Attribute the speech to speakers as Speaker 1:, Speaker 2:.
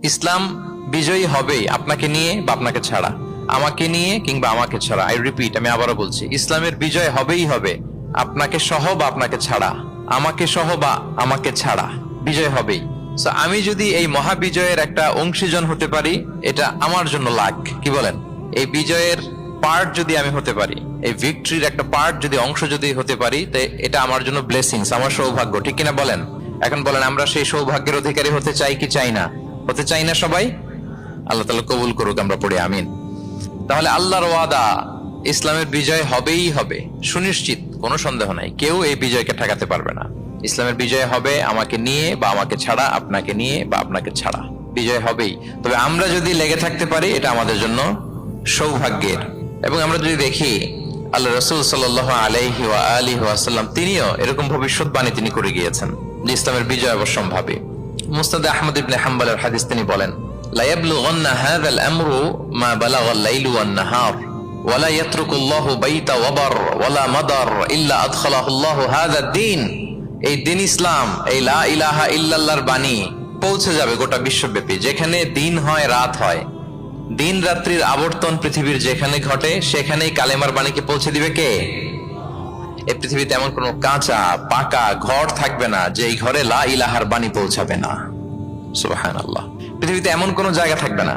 Speaker 1: ইসলাম বিজয়ী হবেই আপনাকে নিয়ে বা আপনাকে ছাড়া, আমাকে নিয়ে কিংবা আমাকে ছাড়া। আই রিপিট, আমি আবারও বলছি, ইসলামের বিজয় হবেই হবে, আপনাকে সহ বা আপনাকে ছাড়া, আমাকে সহ বা আমাকে ছাড়া বিজয় হবেই। সো আমি যদি এই মহাবিজয়ের একটা অংশীজন হতে পারি, এটা আমার জন্য লাখ। কি বলেন? এই বিজয়ের পার্ট যদি আমি হতে পারি, এই ভিক্টরির একটা পার্ট যদি অংশ যদি হতে পারি, তো এটা আমার জন্য ব্লেসিংস, আমার সৌভাগ্য। ঠিক কিনা বলেন? এখন বলেন, আমরা সেই সৌভাগ্যের অধিকারী হতে চাই কি চাই না? হতে চাই না সবাই? আল্লাহ তাআলা কবুল করুক, আমরা পড়ি আমিন। তাহলে আল্লাহর ওয়াদা, ইসলামের বিজয় হবেই হবে, সুনিশ্চিত, কোনো সন্দেহ নাই। কেউ এই বিজয়কে ঠেকাতে পারবে না। ইসলামের বিজয় হবে আমাকে নিয়ে বা আমাকে ছাড়া, আপনাকে নিয়ে বা আপনাকে ছাড়া, বিজয় হবেই। তবে আমরা যদি লেগে থাকতে পারি, এটা আমাদের জন্য সৌভাগ্যের। এবং আমরা যদি দেখি, আল্লাহ রাসূল সাল্লাল্লাহু আলাইহি ওয়া আলিহি ওয়াসাল্লাম তিনিও এরকম ভবিষ্যৎবাণী তিনি করে গিয়েছেন যে ইসলামের বিজয় অবশ্যম্ভাবী। মুসনাদ আহমদ ইবনে হাম্বলের হাদিস তিনি বলেন, লা ইয়াবলুগান্না হাযাল আমরু মা বালাগাল লাইলু ওয়ান নাহার ওয়া লা ইয়াতরুকুল্লাহু বাইতা ওয়াবার ওয়া লা মাদার ইল্লা আদখালাহুল্লাহু হাযা দ্বীন। এই দ্বীন ইসলাম, এই লা ইলাহা ইল্লাল্লাহর বাণী পৌঁছে যাবে গোটা বিশ্বব্যাপী। যেখানে দিন হয়, রাত হয়, দিন রাত্রির আবর্তন পৃথিবীর যেখানে ঘটে, সেখানেই কালেমার বাণীকে পৌঁছে দিবে কে? এই পৃথিবীতে এমন কোন কাঁচা পাকা ঘর থাকবে না যে এই ঘরে লা ইলাহার বাণী পৌঁছাবে না। সুবহানাল্লাহ। পৃথিবীতে এমন কোন জায়গা থাকবে না